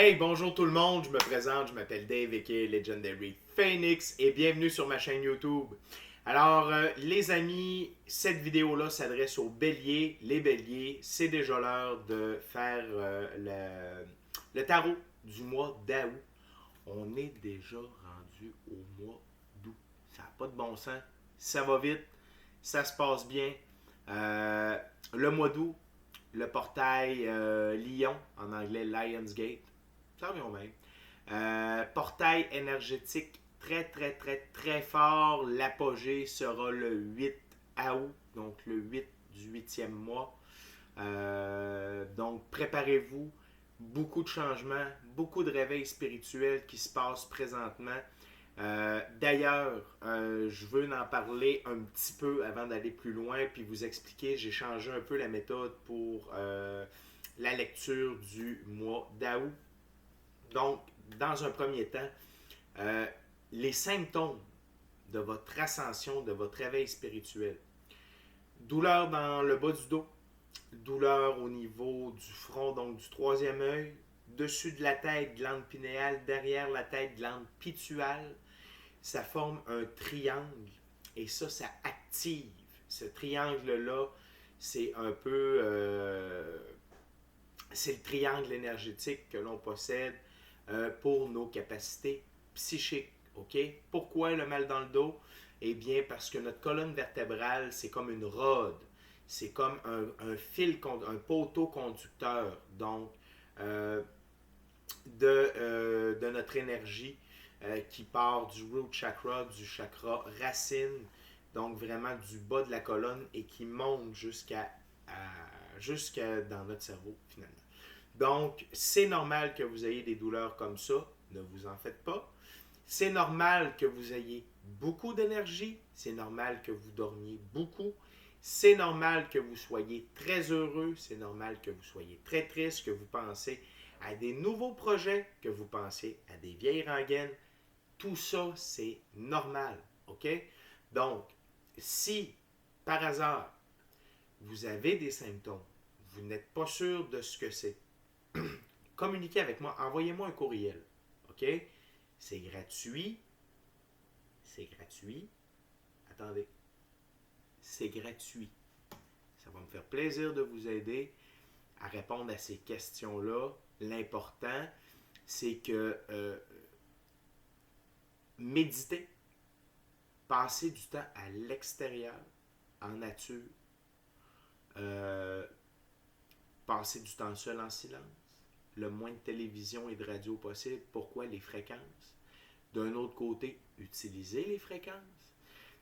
Hey, bonjour tout le monde, je me présente, je m'appelle Dave aka Legendary Phoenix et bienvenue sur ma chaîne YouTube. Alors, les amis, cette vidéo-là s'adresse aux béliers. Les béliers, c'est déjà l'heure de faire le tarot du mois d'août. On est déjà rendu au mois d'août. Ça n'a pas de bon sens, ça va vite, ça se passe bien. Le mois d'août, le portail Lion, en anglais Lionsgate, ça revient au même. Portail énergétique très, très, très, très fort. L'apogée sera le 8 août, donc le 8 du 8e mois. Donc, préparez-vous. Beaucoup de changements, beaucoup de réveils spirituels qui se passent présentement. D'ailleurs, je veux en parler un petit peu avant d'aller plus loin, puis vous expliquer, j'ai changé un peu la méthode pour la lecture du mois d'août. Donc, dans un premier temps, euh, les symptômes de votre ascension, de votre réveil spirituel. Douleur dans le bas du dos, douleur au niveau du front, donc du troisième œil, dessus de la tête, glande pinéale, derrière la tête, glande pituale. Ça forme un triangle et ça active. Ce triangle-là, c'est un peu... c'est le triangle énergétique que l'on possède pour nos capacités psychiques. OK? Pourquoi le mal dans le dos? Eh bien, parce que notre colonne vertébrale, c'est comme une rode. C'est comme un fil, un poteau conducteur. Donc, de notre énergie qui part du root chakra, du chakra racine, donc vraiment du bas de la colonne et qui monte jusqu'à dans notre cerveau finalement. Donc, c'est normal que vous ayez des douleurs comme ça, ne vous en faites pas. C'est normal que vous ayez beaucoup d'énergie, c'est normal que vous dormiez beaucoup, c'est normal que vous soyez très heureux, c'est normal que vous soyez très triste, que vous pensez à des nouveaux projets, que vous pensez à des vieilles rengaines. Tout ça, c'est normal, OK? Donc, si par hasard, vous avez des symptômes, vous n'êtes pas sûr de ce que c'est, communiquez avec moi, envoyez-moi un courriel, OK? C'est gratuit, c'est gratuit. Attendez, c'est gratuit. Ça va me faire plaisir de vous aider à répondre à ces questions-là. L'important, c'est que méditer, passer du temps à l'extérieur, en nature, euh, passer du temps seul en silence, le moins de télévision et de radio possible. Pourquoi les fréquences? D'un autre côté, utiliser les fréquences.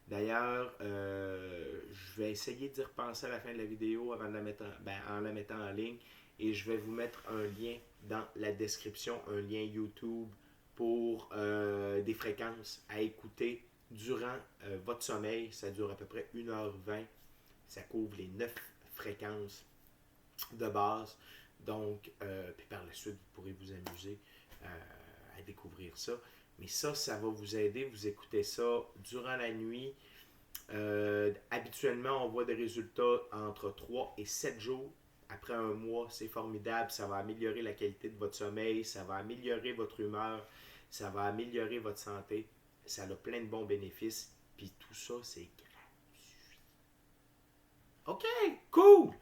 D'ailleurs, je vais essayer d'y repenser à la fin de la vidéo avant de en la mettant en ligne. Et je vais vous mettre un lien dans la description, un lien YouTube pour des fréquences à écouter durant votre sommeil. Ça dure à peu près 1h20. Ça couvre les 9 fréquences de base. Donc, puis par la suite, vous pourrez vous amuser à découvrir ça. Mais ça va vous aider. Vous écoutez ça durant la nuit. Habituellement, on voit des résultats entre 3 et 7 jours. Après un mois, c'est formidable. Ça va améliorer la qualité de votre sommeil. Ça va améliorer votre humeur. Ça va améliorer votre santé. Ça a plein de bons bénéfices. Puis tout ça, c'est gratuit. OK, cool!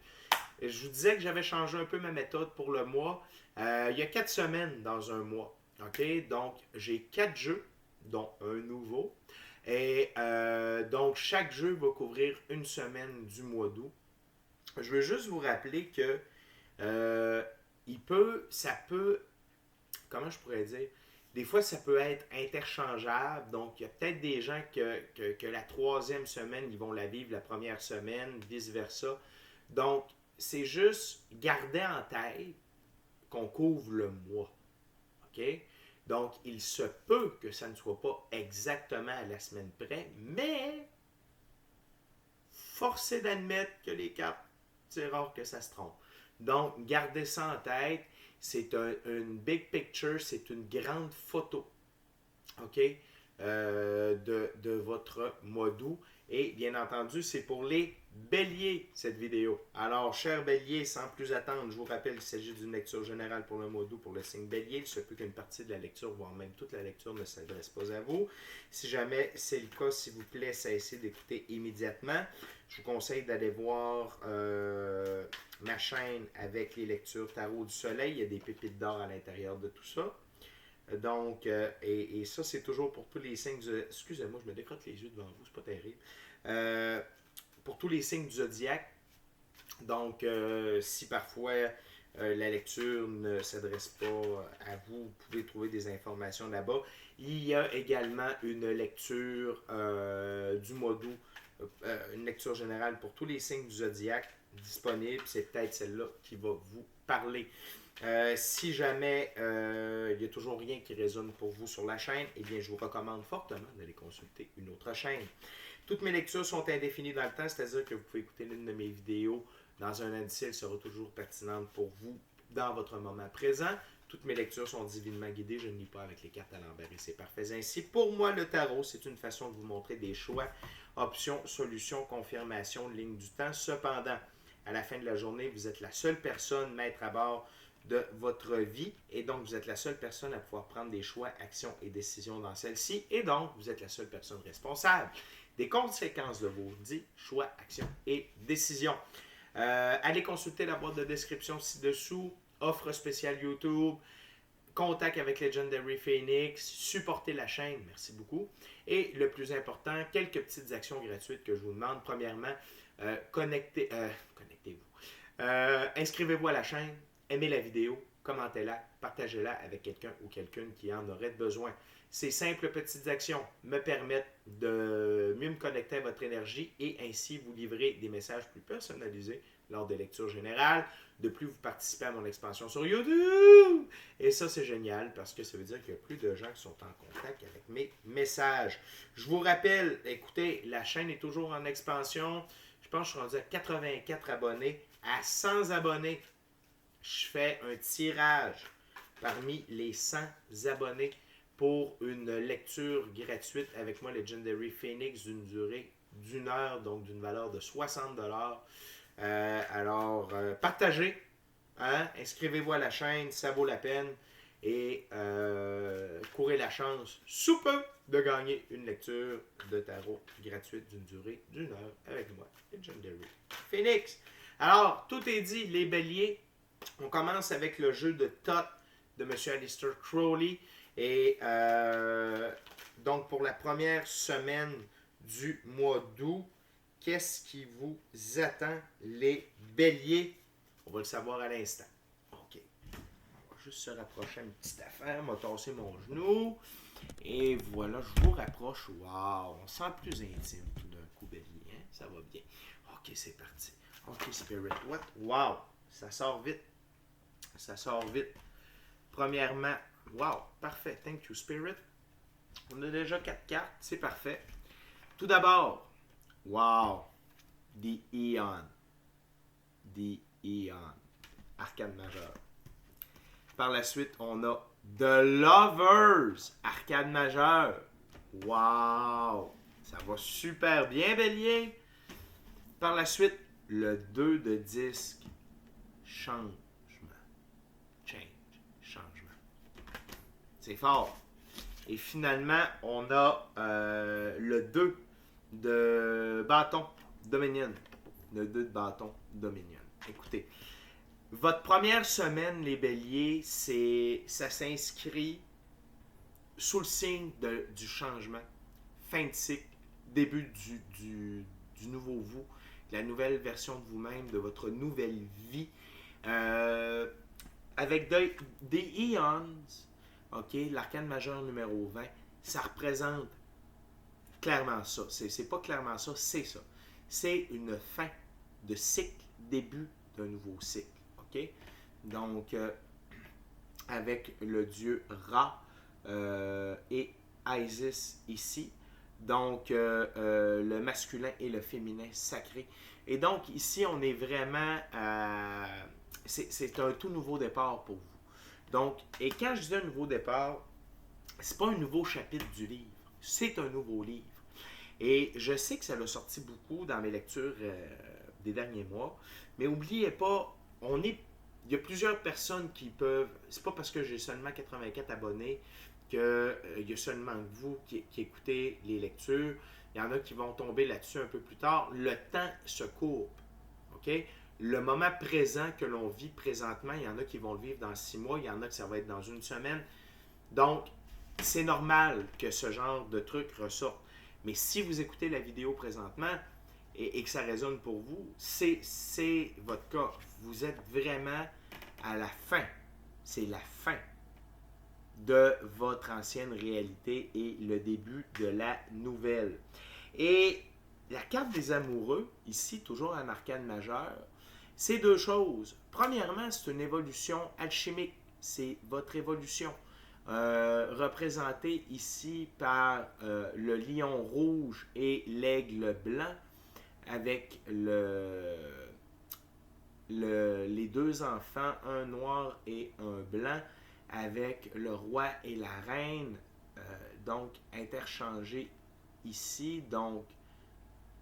Je vous disais que j'avais changé un peu ma méthode pour le mois. Il y a 4 semaines dans un mois. OK? Donc, j'ai 4 jeux, dont un nouveau. Et donc, chaque jeu va couvrir une semaine du mois d'août. Je veux juste vous rappeler que euh, ça peut, comment je pourrais dire, des fois ça peut être interchangeable. Donc, il y a peut-être des gens que la troisième semaine, ils vont la vivre la première semaine, vice-versa. Donc, c'est juste garder en tête qu'on couvre le mois. OK? Donc, il se peut que ça ne soit pas exactement à la semaine près, mais force est d'admettre que les cartes, c'est rare que ça se trompe. Donc, gardez ça en tête. C'est une big picture, c'est une grande photo, OK, de votre mois d'août. Et bien entendu, c'est pour les béliers, cette vidéo. Alors, chers béliers, sans plus attendre, je vous rappelle qu'il s'agit d'une lecture générale pour le mois d'août pour le signe bélier. Il se peut qu'une partie de la lecture, voire même toute la lecture, ne s'adresse pas à vous. Si jamais c'est le cas, s'il vous plaît, cessez d'écouter immédiatement. Je vous conseille d'aller voir ma chaîne avec les lectures Tarot du Soleil. Il y a des pépites d'or à l'intérieur de tout ça. Donc, et ça, c'est toujours pour tous les signes du... Excusez-moi, je me décrotte les yeux devant vous, c'est pas terrible. Pour tous les signes du zodiaque. Donc, si parfois la lecture ne s'adresse pas à vous, vous pouvez trouver des informations là-bas. Il y a également une lecture du mois d'août, une lecture générale pour tous les signes du zodiaque disponible. C'est peut-être celle-là qui va vous parler. Si jamais il n'y a toujours rien qui résonne pour vous sur la chaîne, eh bien, je vous recommande fortement d'aller consulter une autre chaîne. Toutes mes lectures sont indéfinies dans le temps, c'est-à-dire que vous pouvez écouter l'une de mes vidéos dans un an d'ici, elle sera toujours pertinente pour vous dans votre moment présent. Toutes mes lectures sont divinement guidées, je ne lis pas avec les cartes à l'envers et c'est parfait ainsi. Pour moi, le tarot, c'est une façon de vous montrer des choix, options, solutions, confirmations, ligne du temps. Cependant, à la fin de la journée, vous êtes la seule personne maître à bord de votre vie et donc vous êtes la seule personne à pouvoir prendre des choix, actions et décisions dans celle-ci et donc vous êtes la seule personne responsable des conséquences de vos dits, choix, actions et décisions. Allez consulter la boîte de description ci-dessous, offre spéciale YouTube, contact avec Legendary Phoenix, supportez la chaîne, merci beaucoup. Et le plus important, quelques petites actions gratuites que je vous demande. Premièrement, connectez-vous. Inscrivez-vous à la chaîne, aimez la vidéo, commentez-la, partagez-la avec quelqu'un ou quelqu'une qui en aurait besoin. Ces simples petites actions me permettent de mieux me connecter à votre énergie et ainsi vous livrer des messages plus personnalisés lors des lectures générales. De plus, vous participez à mon expansion sur YouTube. Et ça, c'est génial parce que ça veut dire qu'il y a plus de gens qui sont en contact avec mes messages. Je vous rappelle, écoutez, la chaîne est toujours en expansion. Je pense que je suis rendu à 84 abonnés. À 100 abonnés, je fais un tirage parmi les 100 abonnés pour une lecture gratuite avec moi, Legendary Phoenix, d'une durée d'1 heure, donc d'une valeur de 60 $. Alors, partagez, hein? Inscrivez-vous à la chaîne, ça vaut la peine. Et courez la chance, sous peu, de gagner une lecture de tarot gratuite d'une durée d'1 heure avec moi, Legendary Phoenix. Alors, tout est dit, les béliers. On commence avec le jeu de Thoth de M. Aleister Crowley. Et donc, pour la première semaine du mois d'août, qu'est-ce qui vous attend, les béliers? On va le savoir à l'instant. OK. On va juste se rapprocher une petite affaire. On va tasser mon genou. Et voilà, je vous rapproche. Wow! On sent plus intime tout d'un coup, bélier. Hein? Ça va bien. OK, c'est parti. OK, Spirit. What? Wow! Ça sort vite. Ça sort vite. Premièrement, wow, parfait. Thank you, Spirit. On a déjà 4 cartes, c'est parfait. Tout d'abord, wow, The Aeon. The Aeon. Arcane majeur. Par la suite, on a The Lovers. Arcane majeur. Wow, ça va super bien, bélier. Par la suite, le 2 de disque. Changement. Changement. C'est fort. Et finalement, on a le 2 de bâton Dominion. Le 2 de bâton Dominion. Écoutez, votre première semaine, les béliers, ça s'inscrit sous le signe du changement. Fin de cycle, début du nouveau vous, de la nouvelle version de vous-même, de votre nouvelle vie. Avec des Eons, ok, l'arcane majeur numéro 20, ça représente clairement ça. C'est pas clairement ça, c'est ça. C'est une fin de cycle, début d'un nouveau cycle. Ok? Donc, avec le dieu Ra et Isis ici. Donc, le masculin et le féminin sacré. Et donc, ici, on est vraiment... c'est un tout nouveau départ pour vous. Donc, et quand je dis un nouveau départ, c'est pas un nouveau chapitre du livre, c'est un nouveau livre. Et je sais que ça l'a sorti beaucoup dans mes lectures des derniers mois, mais n'oubliez pas, il y a plusieurs personnes qui peuvent, c'est pas parce que j'ai seulement 84 abonnés qu'il y a seulement que vous qui écoutez les lectures. Il y en a qui vont tomber là-dessus un peu plus tard. Le temps se courbe. OK? Le moment présent que l'on vit présentement, il y en a qui vont le vivre dans 6 mois, il y en a que ça va être dans une semaine. Donc, c'est normal que ce genre de truc ressorte. Mais si vous écoutez la vidéo présentement et que ça résonne pour vous, c'est votre cas. Vous êtes vraiment à la fin. C'est la fin de votre ancienne réalité et le début de la nouvelle. Et la carte des amoureux, ici, toujours en arcane majeure, c'est deux choses. Premièrement, c'est une évolution alchimique. C'est votre évolution. Représentée ici par le lion rouge et l'aigle blanc, avec les deux enfants, un noir et un blanc, avec le roi et la reine, donc interchangés ici, donc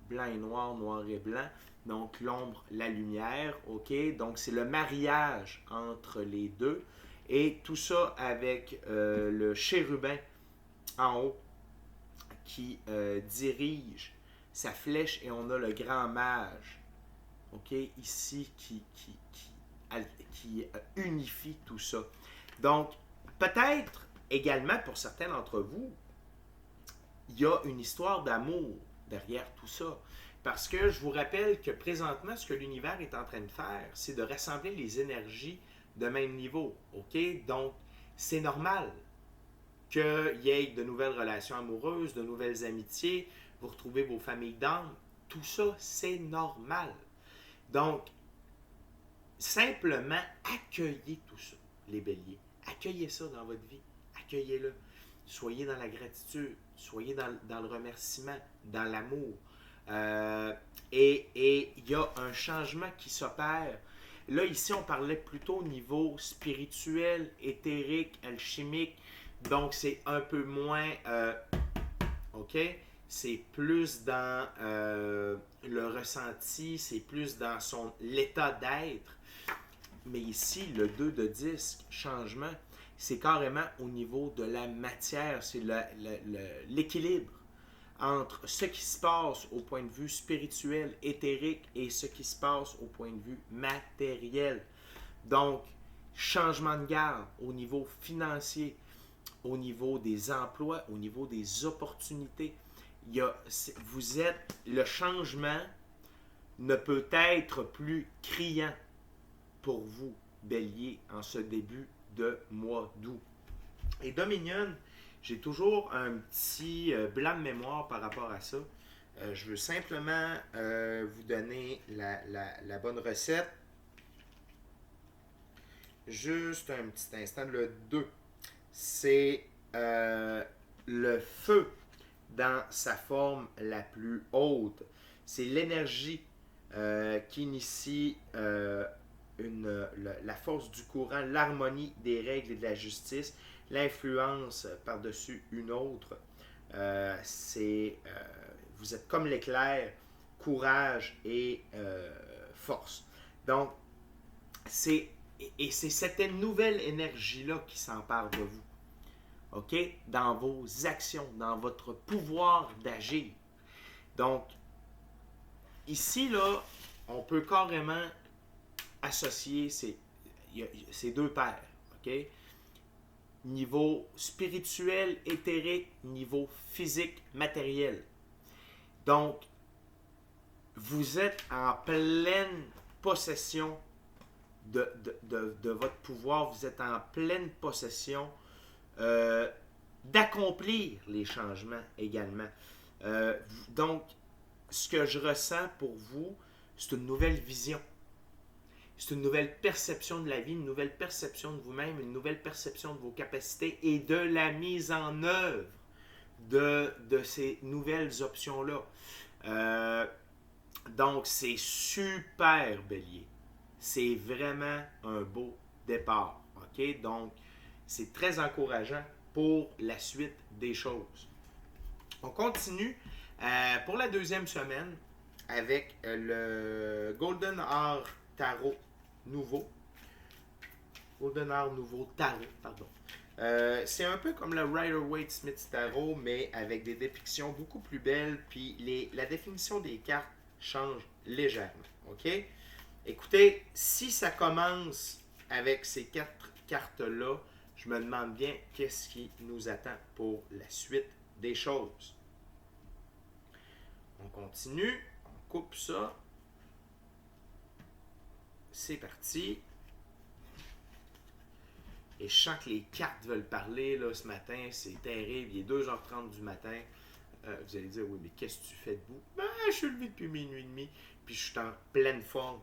blanc et noir, noir et blanc, donc l'ombre, la lumière, ok, donc c'est le mariage entre les deux, et tout ça avec le chérubin en haut qui dirige sa flèche, et on a le grand mage, ok, ici qui unifie tout ça. Donc, peut-être également pour certains d'entre vous, il y a une histoire d'amour derrière tout ça. Parce que je vous rappelle que présentement, ce que l'univers est en train de faire, c'est de rassembler les énergies de même niveau. OK? Donc, c'est normal qu'il y ait de nouvelles relations amoureuses, de nouvelles amitiés, vous retrouvez vos familles d'âme. Tout ça, c'est normal. Donc, simplement accueillez tout ça, les béliers. Accueillez ça dans votre vie. Accueillez-le. Soyez dans la gratitude. Soyez dans le remerciement, dans l'amour. Et il y a un changement qui s'opère. Là, ici, on parlait plutôt au niveau spirituel, éthérique, alchimique. Donc, c'est un peu moins... OK? C'est plus dans le ressenti, c'est plus dans l'état d'être. Mais ici, le 2 de disque, changement, c'est carrément au niveau de la matière, c'est l'équilibre entre ce qui se passe au point de vue spirituel, éthérique, et ce qui se passe au point de vue matériel. Donc, changement de garde au niveau financier, au niveau des emplois, au niveau des opportunités. Le changement ne peut être plus criant pour vous, Bélier, en ce début de mois d'août. Et Dominion, j'ai toujours un petit blanc de mémoire par rapport à ça. Je veux simplement vous donner la bonne recette. Juste un petit instant. Le 2, c'est le feu dans sa forme la plus haute. C'est l'énergie qui initie la force du courant, l'harmonie des règles et de la justice, l'influence par-dessus une autre. Vous êtes comme l'éclair, courage et force. Donc, c'est cette nouvelle énergie-là qui s'empare de vous. OK? Dans vos actions, dans votre pouvoir d'agir. Donc, ici, là, on peut carrément associer ces deux paires. OK? Niveau spirituel, éthérique, niveau physique, matériel. Donc, vous êtes en pleine possession de votre pouvoir, vous êtes en pleine possession d'accomplir les changements également. Donc, ce que je ressens pour vous, c'est une nouvelle vision. C'est une nouvelle perception de la vie, une nouvelle perception de vous-même, une nouvelle perception de vos capacités et de la mise en œuvre de ces nouvelles options-là. Donc, c'est super, Bélier. C'est vraiment un beau départ. OK? Donc, c'est très encourageant pour la suite des choses. On continue Pour la deuxième semaine, avec le Golden Hour Tarot nouveau. Golden Hour nouveau Tarot, pardon. C'est un peu comme le Rider-Waite-Smith Tarot, mais avec des dépictions beaucoup plus belles, puis la définition des cartes change légèrement. OK? Écoutez, si ça commence avec ces 4 cartes-là, je me demande bien qu'est-ce qui nous attend pour la suite des choses. On continue, on coupe ça. C'est parti. Et je sens que les cartes veulent parler là, ce matin, c'est terrible. Il est 2h30 du matin. Vous allez dire, oui, mais qu'est-ce que tu fais debout? Ben, je suis levé depuis minuit et demi, puis je suis en pleine forme.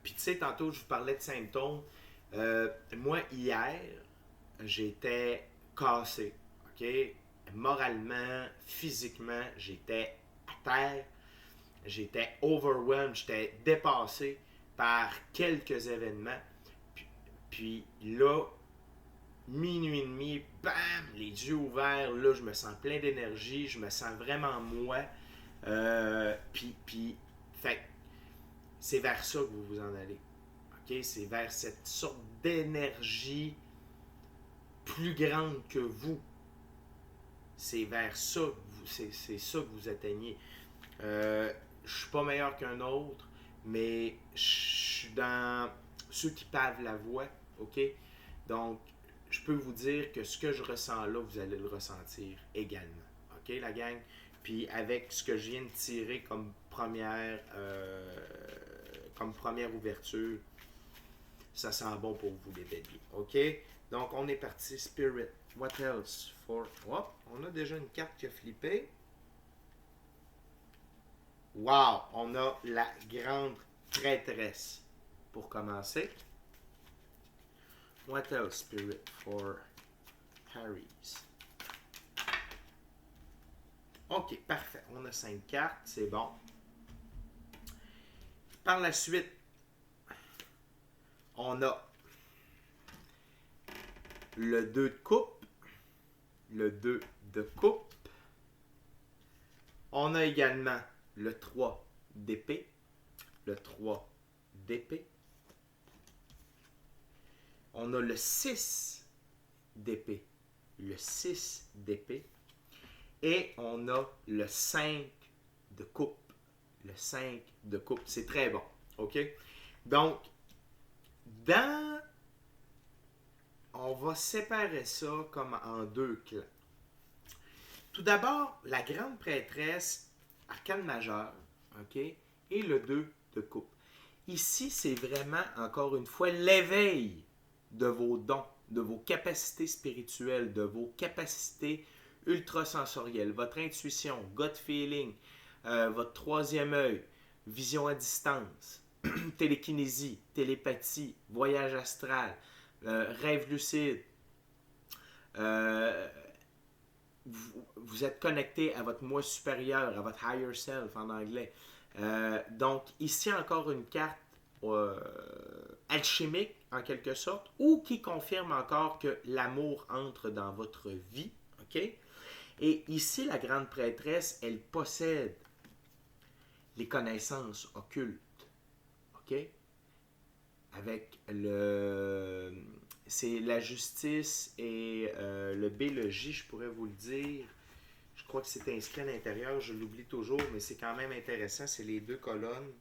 Puis tu sais, tantôt, je vous parlais de symptômes. Moi, hier, j'étais cassé, OK? Moralement, physiquement, j'étais à terre. J'étais overwhelmed, j'étais dépassé par quelques événements. Puis là, minuit et demi, bam, les yeux ouverts, là, je me sens plein d'énergie, je me sens vraiment moi. Puis, fait, c'est vers ça que vous vous en allez. OK? C'est vers cette sorte d'énergie plus grande que vous. C'est vers ça, c'est ça que vous atteignez. Je suis pas meilleur qu'un autre, mais je suis dans ceux qui pavent la voie. OK? Donc, je peux vous dire que ce que je ressens là, vous allez le ressentir également. OK, la gang? Puis avec ce que je viens de tirer comme première ouverture, ça sent bon pour vous, les béliers. OK? Donc, on est parti. Spirit. What else? Oh, on a déjà une carte qui a flippé. Wow! On a la grande traîtresse pour commencer. What else, Spirit, for Harry's? OK, parfait. On a 5 cartes, c'est bon. Par la suite, on a le 2 de coupe, le 2 de coupe. On a également le 3 d'épée, le 3 d'épée. On a le 6 d'épée, le 6 d'épée. Et on a le 5 de coupe, le 5 de coupe. C'est très bon, OK? Donc, on va séparer ça comme en 2 clans. Tout d'abord, la grande prêtresse, arcane majeure, OK? Et le 2 de coupe. Ici, c'est vraiment, encore une fois, l'éveil de vos dons, de vos capacités spirituelles, de vos capacités ultrasensorielles, votre intuition, gut feeling, votre troisième œil, vision à distance, télékinésie, télépathie, voyage astral, rêve lucide. Vous êtes connecté à votre moi supérieur, à votre higher self en anglais. Donc, ici encore une carte alchimique en quelque sorte, ou qui confirme encore que l'amour entre dans votre vie. OK? Et ici, la grande prêtresse, elle possède les connaissances occultes. OK? Avec c'est la justice et le B, le J, je pourrais vous le dire. Je crois que c'est inscrit à l'intérieur, je l'oublie toujours, mais c'est quand même intéressant. C'est les 2 colonnes.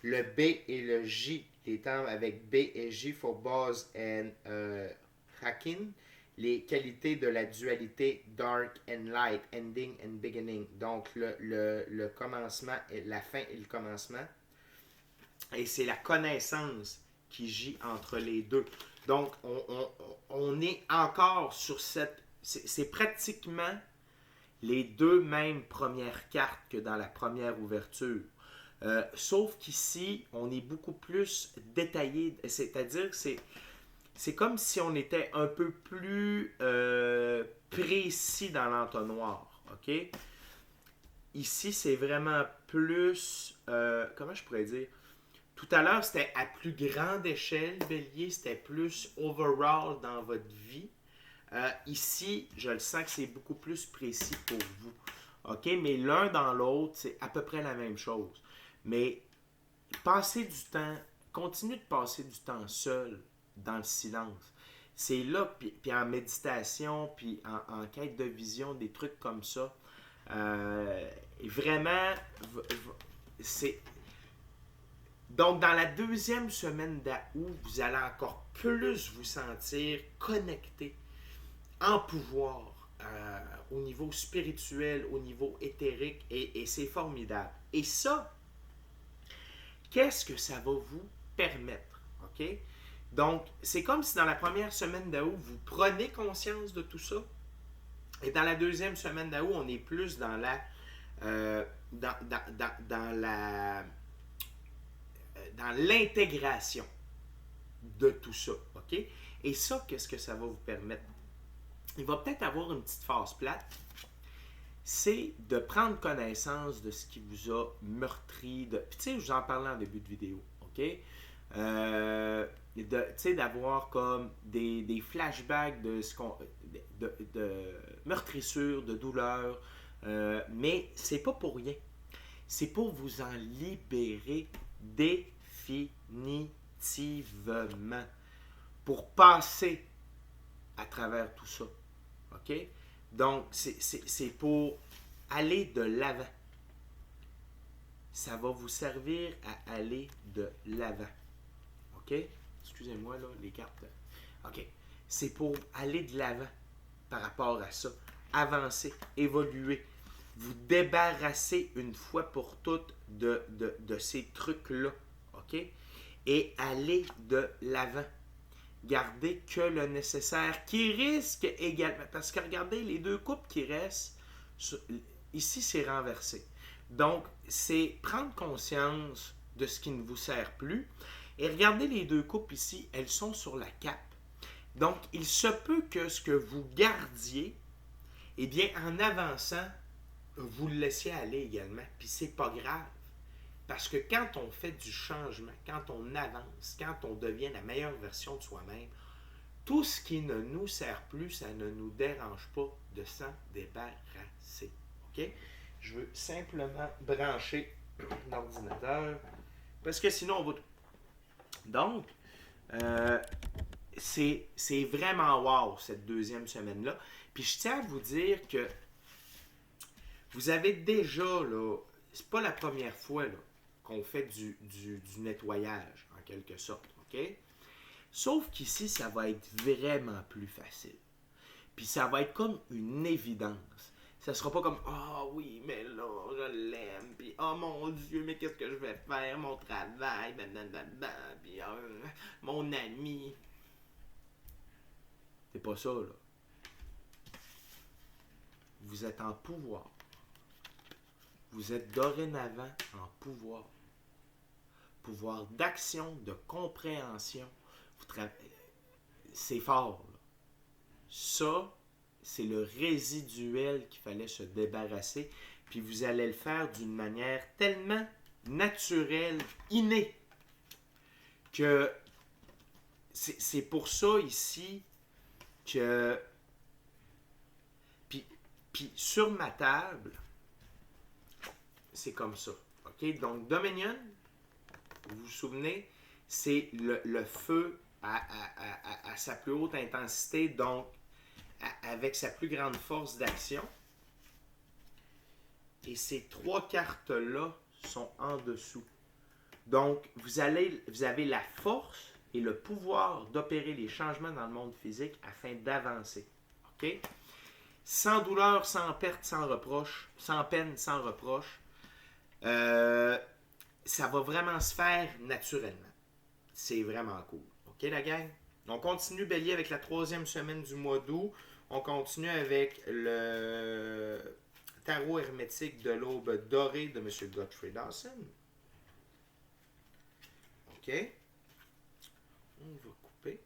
Le B et le J, les termes avec B et J for Boz and Hakin, les qualités de la dualité dark and light, ending and beginning. Donc le commencement, la fin et le commencement. Et c'est la connaissance qui gît entre les deux. Donc on est encore sur cette... C'est pratiquement les 2 mêmes premières cartes que dans la première ouverture. Sauf qu'ici, on est beaucoup plus détaillé, c'est-à-dire que c'est comme si on était un peu plus précis dans l'entonnoir, OK? Ici, c'est vraiment plus, comment je pourrais dire, Tout à l'heure, c'était à plus grande échelle, Bélier, c'était plus overall dans votre vie. Ici, je le sens que c'est beaucoup plus précis pour vous. OK? Mais l'un dans l'autre, c'est à peu près la même chose. Mais passez du temps, continuez de passer du temps seul, dans le silence. C'est là, puis en méditation, puis en quête de vision, des trucs comme ça. Vraiment, c'est. Donc, dans la deuxième semaine d'août, vous allez encore plus vous sentir connecté, en pouvoir, au niveau spirituel, au niveau éthérique, et c'est formidable. Et ça, qu'est-ce que ça va vous permettre? OK? Donc, c'est comme si dans la première semaine d'août, vous prenez conscience de tout ça. Et dans la deuxième semaine d'août, on est plus dans la. Dans la. Dans l'intégration de tout ça. OK? Et ça, qu'est-ce que ça va vous permettre? Il va peut-être avoir une petite phase plate. C'est de prendre connaissance de ce qui vous a meurtri. Puis, tu sais, je vous en parlais en début de vidéo. OK? Tu sais, d'avoir comme des flashbacks de ce qu'on. De meurtrissure, de douleur. Mais c'est pas pour rien. C'est pour vous en libérer définitivement. Pour passer à travers tout ça. OK? Donc, c'est pour aller de l'avant. Ça va vous servir à aller de l'avant. OK? Excusez-moi, là, les cartes. OK. C'est pour aller de l'avant par rapport à ça. Avancer, évoluer. Vous débarrasser une fois pour toutes de ces trucs-là. OK? Et aller de l'avant. Gardez que le nécessaire, qui risque également, parce que regardez, les deux coupes qui restent, ici c'est renversé. Donc, c'est prendre conscience de ce qui ne vous sert plus. Et regardez les deux coupes ici, elles sont sur la cape. Donc, il se peut que ce que vous gardiez, eh bien, en avançant, vous le laissiez aller également. Puis c'est pas grave. Parce que quand on fait du changement, quand on avance, quand on devient la meilleure version de soi-même, tout ce qui ne nous sert plus, ça ne nous dérange pas de s'en débarrasser. OK? Je veux simplement brancher l'ordinateur parce que sinon on va... Donc, c'est vraiment wow cette deuxième semaine-là. Puis je tiens à vous dire que vous avez déjà, là, c'est pas la première fois, là, qu'on fait du nettoyage, en quelque sorte, OK? Sauf qu'ici, ça va être vraiment plus facile. Puis ça va être comme une évidence. Ça sera pas comme « Ah oui, mais là, je l'aime. » Puis « Oh mon Dieu, mais qu'est-ce que je vais faire? Mon travail, blablabla. Puis mon ami. » C'est pas ça, là. Vous êtes en pouvoir. Vous êtes dorénavant en pouvoir. Pouvoir d'action, de compréhension. C'est fort. Là. Ça, c'est le résiduel qu'il fallait se débarrasser. Puis vous allez le faire d'une manière tellement naturelle, innée, que c'est pour ça ici que... Puis sur ma table, c'est comme ça. OK? Donc, Dominion, vous vous souvenez, c'est le feu à sa plus haute intensité, donc avec sa plus grande force d'action. Et ces trois cartes-là sont en dessous. Donc, vous avez la force et le pouvoir d'opérer les changements dans le monde physique afin d'avancer. OK? Sans douleur, sans perte, sans reproche, sans peine, sans reproche. Ça va vraiment se faire naturellement. C'est vraiment cool. OK, la gang? On continue, Bélier, avec la troisième semaine du mois d'août. On continue avec le tarot hermétique de l'aube dorée de M. Godfrey Dawson. OK. On va couper.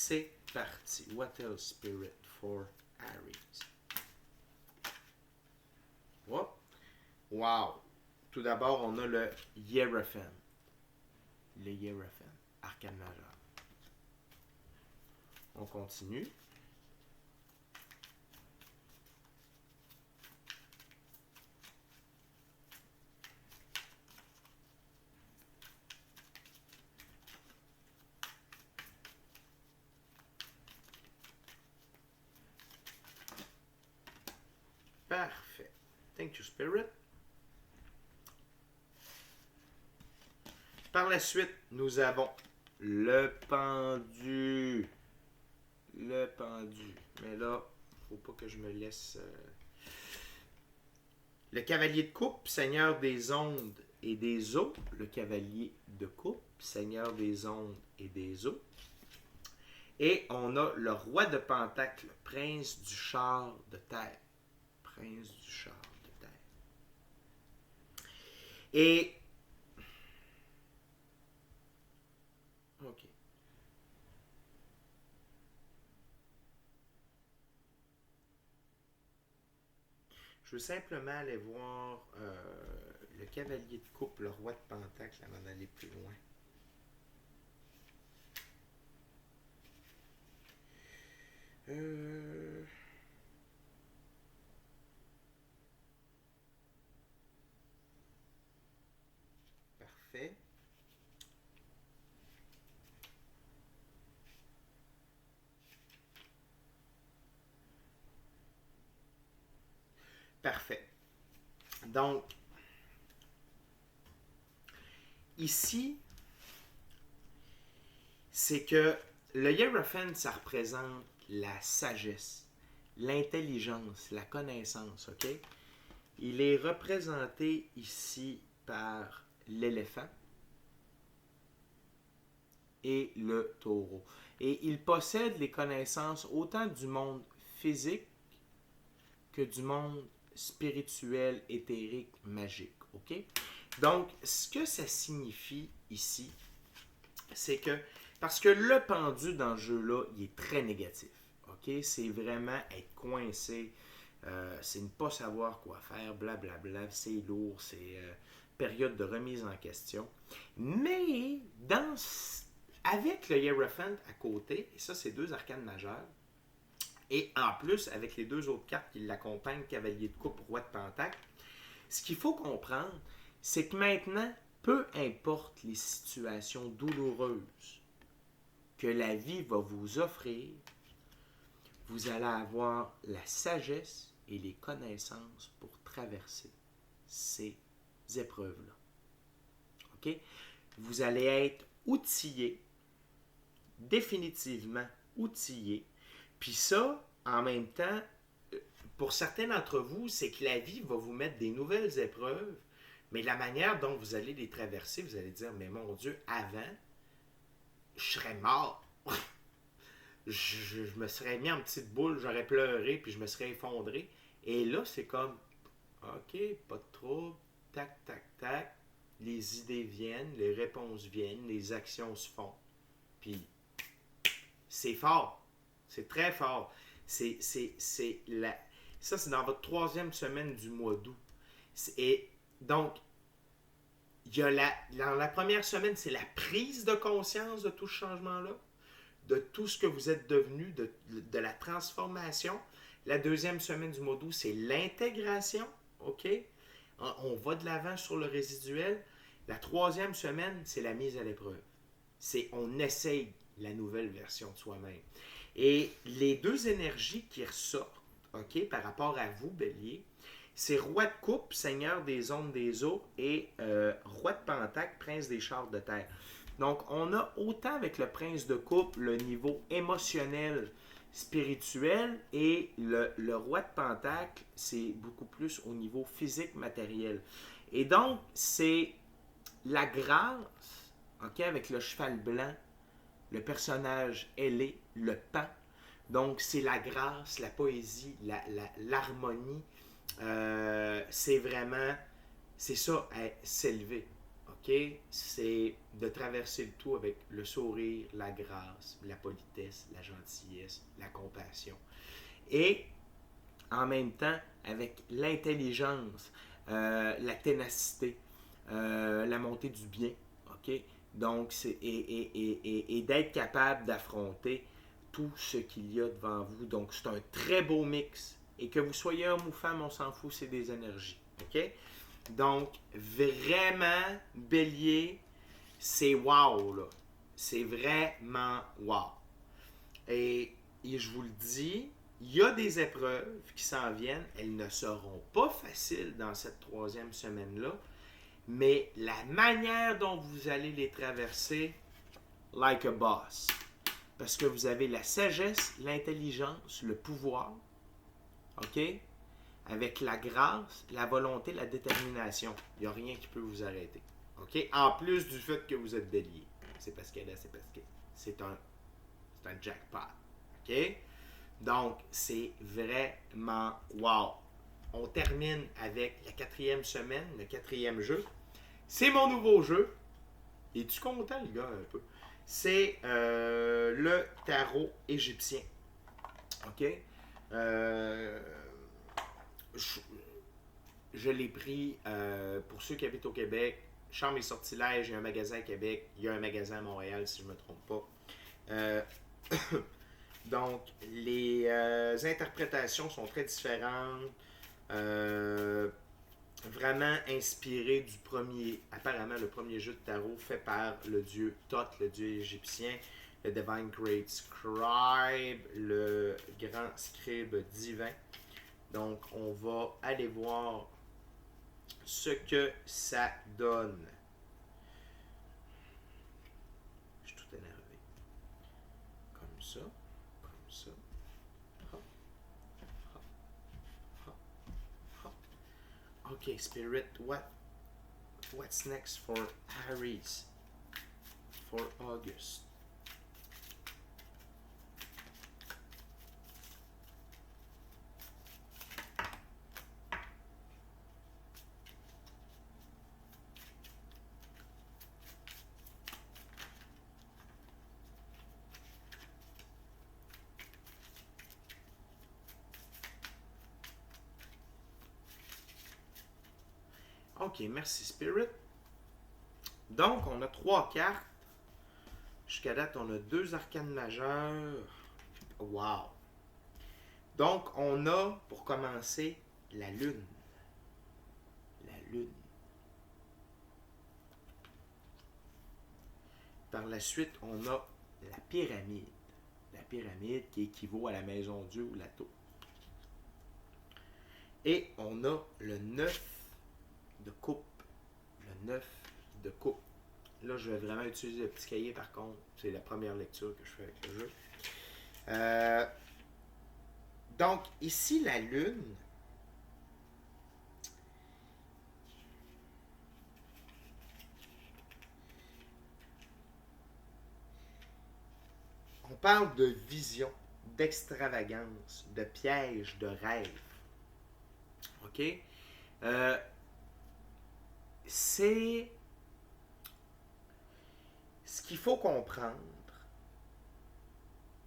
c'est parti. What else spirit for Aries? Oh. Wow! Tout d'abord, on a le Hierophant. Le Hierophant, arcane majeur. On continue. Parfait. Thank you, Spirit. Par la suite, nous avons le pendu. Le pendu. Mais là, faut pas que je me laisse... Le cavalier de coupe, seigneur des ondes et des eaux. Le cavalier de coupe, seigneur des ondes et des eaux. Et on a le roi de pentacle, prince du char de terre. Prince du char de terre. Et... OK. Je veux simplement aller voir le cavalier de coupe, le roi de pentacle, avant d'aller plus loin. Parfait. Parfait. Donc, ici, c'est que le Hierophant, ça représente la sagesse, l'intelligence, la connaissance, OK? Il est représenté ici par l'éléphant et le taureau. Et il possède les connaissances autant du monde physique que du monde spirituel, éthérique, magique. OK? Donc, ce que ça signifie ici, c'est que, parce que le pendu dans ce jeu-là, il est très négatif. OK? C'est vraiment être coincé, c'est ne pas savoir quoi faire, blablabla, c'est lourd, c'est période de remise en question. Mais, avec le Hierophant à côté, et ça, c'est deux arcanes majeures, et en plus, avec les deux autres cartes qui l'accompagnent, cavalier de coupe, roi de pentacle, ce qu'il faut comprendre, c'est que maintenant, peu importe les situations douloureuses que la vie va vous offrir, vous allez avoir la sagesse et les connaissances pour traverser ces épreuves-là. OK? Vous allez être outillé, définitivement outillé. Puis ça, en même temps, pour certains d'entre vous, c'est que la vie va vous mettre des nouvelles épreuves, mais la manière dont vous allez les traverser, vous allez dire, mais mon Dieu, avant, je serais mort. je me serais mis en petite boule, j'aurais pleuré, puis je me serais effondré. Et là, c'est comme, OK, pas de trouble, tac, tac, tac, les idées viennent, les réponses viennent, les actions se font. Puis, c'est fort. C'est très fort. Ça, c'est dans votre troisième semaine du mois d'août. Et donc, dans la première semaine, c'est la prise de conscience de tout ce changement-là, de tout ce que vous êtes devenu, de la transformation. La deuxième semaine du mois d'août, c'est l'intégration. OK? On va de l'avant sur le résiduel. La troisième semaine, c'est la mise à l'épreuve. On essaye la nouvelle version de soi-même. Et les deux énergies qui ressortent, OK, par rapport à vous, Bélier, c'est roi de coupe, seigneur des ondes des eaux, et roi de pentacle, prince des chars de terre. Donc, on a autant avec le prince de coupe le niveau émotionnel, spirituel, et le roi de pentacle, c'est beaucoup plus au niveau physique, matériel. Et donc, c'est la grâce, OK, avec le cheval blanc, le personnage ailé, le pan. Donc, c'est la grâce, la poésie, l'harmonie. C'est vraiment, c'est ça, s'élever. OK? C'est de traverser le tout avec le sourire, la grâce, la politesse, la gentillesse, la compassion. Et en même temps, avec l'intelligence, la ténacité, la montée du bien. OK? Donc, et d'être capable d'affronter tout ce qu'il y a devant vous. Donc, c'est un très beau mix. Et que vous soyez homme ou femme, on s'en fout, c'est des énergies. OK? Donc, vraiment, Bélier, c'est wow, là. C'est vraiment wow. Et je vous le dis, il y a des épreuves qui s'en viennent. Elles ne seront pas faciles dans cette troisième semaine-là. Mais la manière dont vous allez les traverser, like a boss. Parce que vous avez la sagesse, l'intelligence, le pouvoir. OK? Avec la grâce, la volonté, la détermination. Il n'y a rien qui peut vous arrêter. OK? En plus du fait que vous êtes bélier. C'est parce que là, c'est parce que c'est un jackpot. OK? Donc, c'est vraiment wow. On termine avec la quatrième semaine, le quatrième jeu. C'est mon nouveau jeu. Es-tu content, le gars, un peu? C'est le tarot égyptien. OK? Je l'ai pris pour ceux qui habitent au Québec. Charme et Sortilège, il y a un magasin à Québec. Il y a un magasin à Montréal, si je ne me trompe pas. Donc, les interprétations sont très différentes. Vraiment inspiré du premier, apparemment le premier jeu de tarot fait par le dieu Thoth, le dieu égyptien, le Divine Great Scribe, le grand scribe divin. Donc, on va aller voir ce que ça donne. Je suis tout énervé. Comme ça, comme ça. Hop, hop, hop, hop. Ok, Spirit, what's next for Aries for August? Ok, merci Spirit. Donc, on a 3 cartes. Jusqu'à date, on a 2 arcanes majeures. Wow! Donc, on a, pour commencer, la Lune. La Lune. Par la suite, on a la pyramide. La pyramide qui équivaut à la maison Dieu ou la tour. Et on a le 9 de coupe. Le 9 de coupe. Là, je vais vraiment utiliser le petit cahier par contre. C'est la première lecture que je fais avec le jeu. Donc, ici, la Lune. On parle de vision, d'extravagance, de piège, de rêve. OK? C'est ce qu'il faut comprendre,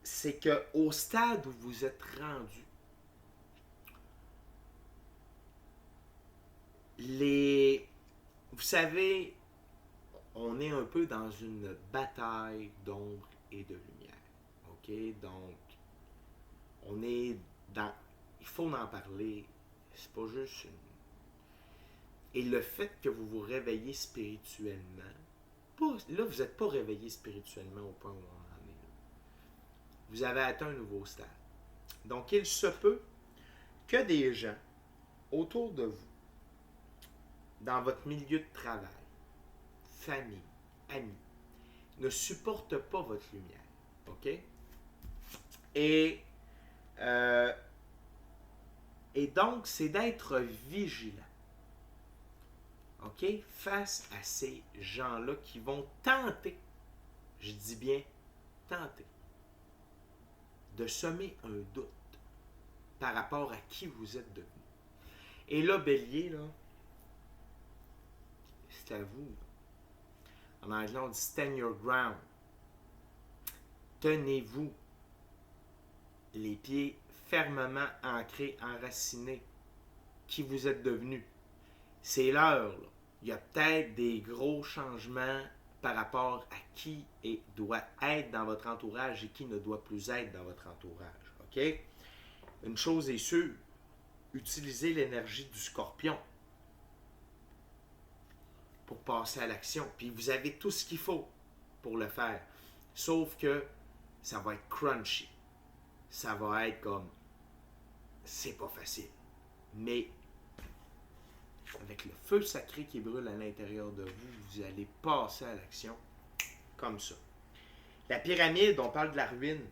c'est qu'au stade où vous êtes rendu, vous savez, on est un peu dans une bataille d'ombre et de lumière. OK? Donc, on est dans... Il faut en parler. C'est pas juste une... Et le fait que vous vous réveillez spirituellement, là, vous n'êtes pas réveillé spirituellement au point où on en est. Là. Vous avez atteint un nouveau stade. Donc, il se peut que des gens autour de vous, dans votre milieu de travail, famille, amis, ne supportent pas votre lumière. OK? Et donc, c'est d'être vigilant. OK? Face à ces gens-là qui vont tenter, je dis bien tenter, de semer un doute par rapport à qui vous êtes devenu. Et là, Bélier, là, c'est à vous. Là. En anglais, on dit stand your ground. Tenez-vous les pieds fermement ancrés, enracinés. Qui vous êtes devenu. C'est l'heure. Là. Il y a peut-être des gros changements par rapport à qui doit être dans votre entourage et qui ne doit plus être dans votre entourage. OK? Une chose est sûre, utilisez l'énergie du scorpion pour passer à l'action. Puis vous avez tout ce qu'il faut pour le faire. Sauf que ça va être crunchy. Ça va être comme... C'est pas facile. Mais avec le feu sacré qui brûle à l'intérieur de vous, vous allez passer à l'action comme ça. La pyramide, on parle de la ruine.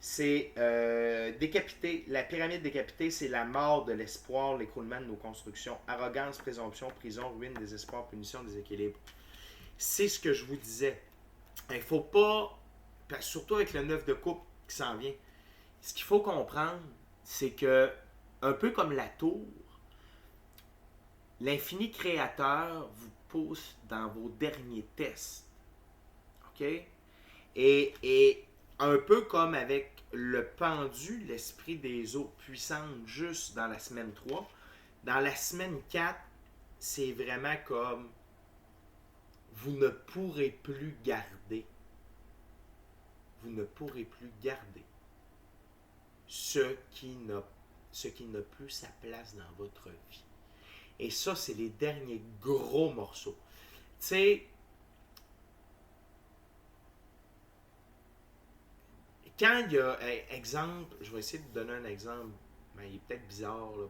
C'est décapité. La pyramide décapitée, c'est la mort de l'espoir, l'écroulement de nos constructions. Arrogance, présomption, prison, ruine, désespoir, punition, déséquilibre. C'est ce que je vous disais. Il ne faut pas, surtout avec le 9 de coupe qui s'en vient, ce qu'il faut comprendre, c'est que, un peu comme la tour, l'infini créateur vous pousse dans vos derniers tests. OK? Et un peu comme avec le pendu, l'esprit des eaux puissantes, juste dans la semaine 3, dans la semaine 4, c'est vraiment comme vous ne pourrez plus garder. Vous ne pourrez plus garder ce qui n'a plus sa place dans votre vie. Et ça, c'est les derniers gros morceaux. Tu sais, quand il y a, exemple, je vais essayer de vous donner un exemple, mais il est peut-être bizarre, là.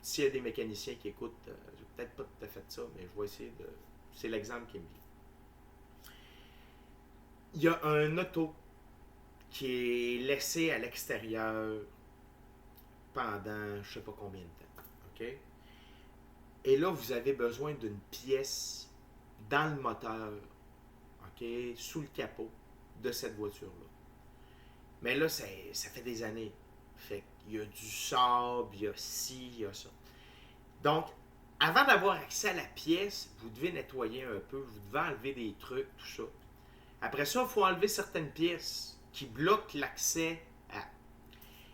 S'il y a des mécaniciens qui écoutent, j'ai peut-être pas tout à fait ça, mais je vais essayer de... C'est l'exemple qui me vient. Il y a un auto qui est laissé à l'extérieur pendant je sais pas combien de temps. OK? Et là, vous avez besoin d'une pièce dans le moteur, OK, sous le capot de cette voiture-là. Mais là, ça fait des années. Fait qu'il y a du sable, il y a ci, il y a ça. Donc, avant d'avoir accès à la pièce, vous devez nettoyer un peu, vous devez enlever des trucs, tout ça. Après ça, il faut enlever certaines pièces qui bloquent l'accès à...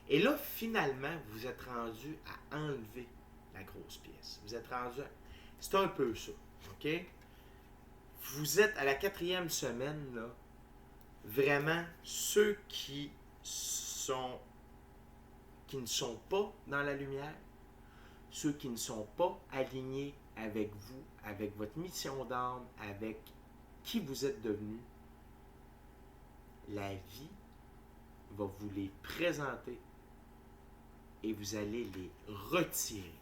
Et là, finalement, vous êtes rendu à enlever la grosse pièce. Vous êtes rendu à... C'est un peu ça, OK? Vous êtes à la 4e semaine, là. Vraiment, ceux qui ne sont pas dans la lumière, ceux qui ne sont pas alignés avec vous, avec votre mission d'âme, avec qui vous êtes devenu, la vie va vous les présenter et vous allez les retirer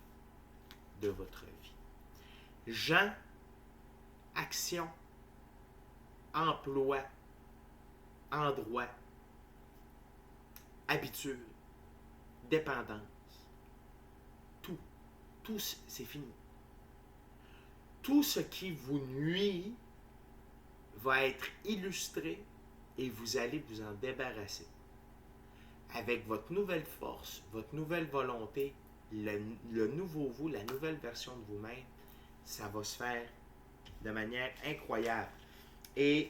de votre vie. Gens, action, emploi, endroit, habitude, dépendance, tout c'est fini. Tout ce qui vous nuit va être illustré et vous allez vous en débarrasser. Avec votre nouvelle force, votre nouvelle volonté, le nouveau vous, la nouvelle version de vous-même, ça va se faire de manière incroyable. Et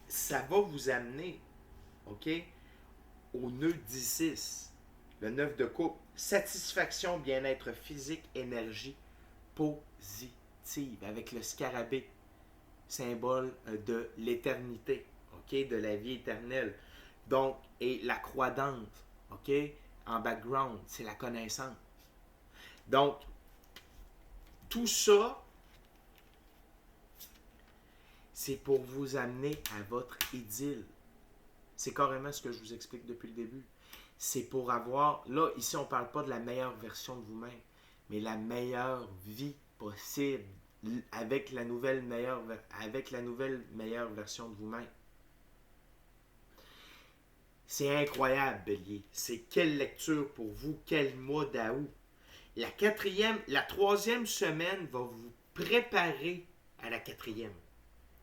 ça va vous amener, OK, au nœud 16, le 9 de coupe. Satisfaction, bien-être physique, énergie positive, avec le scarabée, symbole de l'éternité, OK, de la vie éternelle. Donc, et la croix d'Antre, OK, en background, c'est la connaissance. Donc, tout ça, c'est pour vous amener à votre idylle. C'est carrément ce que je vous explique depuis le début. C'est pour avoir, là, ici, on ne parle pas de la meilleure version de vous-même, mais la meilleure vie possible avec la nouvelle meilleure version de vous-même. C'est incroyable, Bélier. C'est quelle lecture pour vous, quel mois d'août. La 3e semaine va vous préparer à la 4e.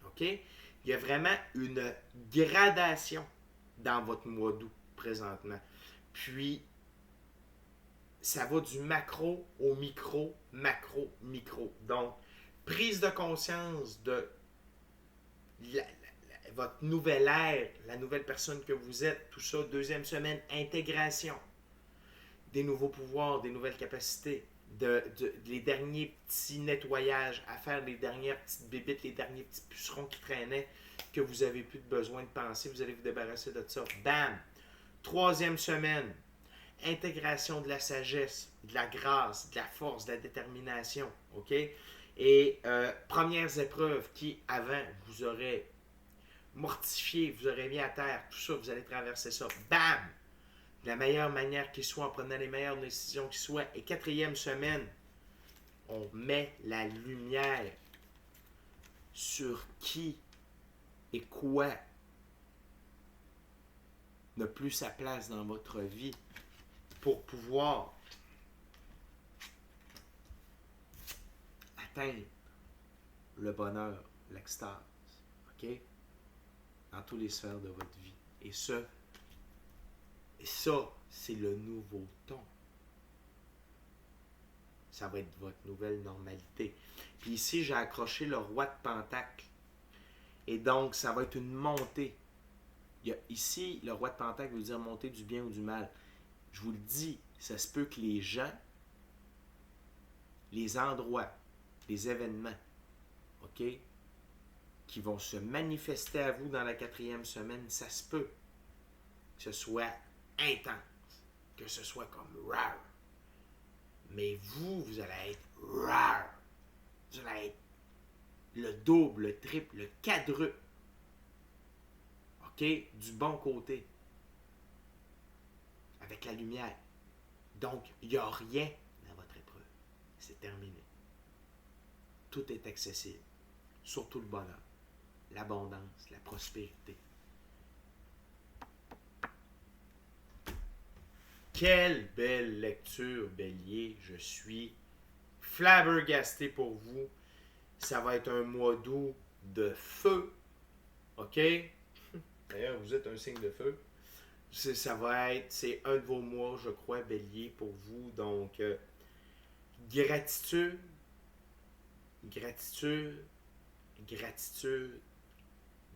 OK? Il y a vraiment une gradation dans votre mois d'août présentement. Puis, ça va du macro au micro, macro, micro. Donc, prise de conscience de votre nouvelle ère, la nouvelle personne que vous êtes, tout ça. Deuxième semaine, intégration. Des nouveaux pouvoirs, des nouvelles capacités, les derniers petits nettoyages à faire, les dernières petites bébites, les derniers petits pucerons qui traînaient, que vous n'avez plus besoin de penser, vous allez vous débarrasser de ça. Bam! Troisième semaine, intégration de la sagesse, de la grâce, de la force, de la détermination. OK? Et premières épreuves qui, avant, vous auraient mortifié, vous auraient mis à terre, tout ça, vous allez traverser ça. Bam! De la meilleure manière qui soit, en prenant les meilleures décisions qui soient. Et quatrième semaine, on met la lumière sur qui et quoi n'a plus sa place dans votre vie pour pouvoir atteindre le bonheur, l'extase, OK? Dans toutes les sphères de votre vie. Et ça, c'est le nouveau ton. Ça va être votre nouvelle normalité. Puis ici, j'ai accroché le roi de Pentacle. Et donc, ça va être une montée. Ici, le roi de Pentacle veut dire monter du bien ou du mal. Je vous le dis, ça se peut que les gens, les endroits, les événements, OK, qui vont se manifester à vous dans la quatrième semaine, ça se peut que ce soit intense, que ce soit comme rare. Mais vous allez être rare. Vous allez être le double, le triple, le quadruple. OK? Du bon côté. Avec la lumière. Donc, il n'y a rien dans votre épreuve. C'est terminé. Tout est accessible. Surtout le bonheur, l'abondance, la prospérité. Quelle belle lecture, Bélier. Je suis flabbergasté pour vous. Ça va être un mois d'août de feu. OK? D'ailleurs, vous êtes un signe de feu. C'est un de vos mois, je crois, Bélier, pour vous. Donc, gratitude, gratitude, gratitude,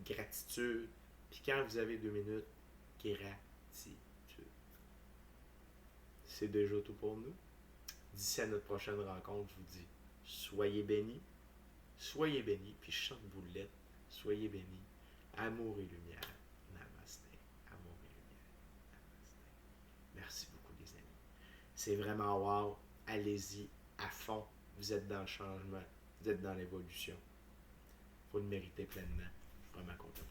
gratitude. Puis quand vous avez 2 minutes, gratitude. C'est déjà tout pour nous. D'ici à notre prochaine rencontre, je vous dis, soyez bénis, puis je chante vous l'êtes, soyez bénis, amour et lumière, namasté, amour et lumière, namasté. Merci beaucoup les amis. C'est vraiment wow, allez-y à fond, vous êtes dans le changement, vous êtes dans l'évolution. Vous le méritez pleinement, je suis vraiment content.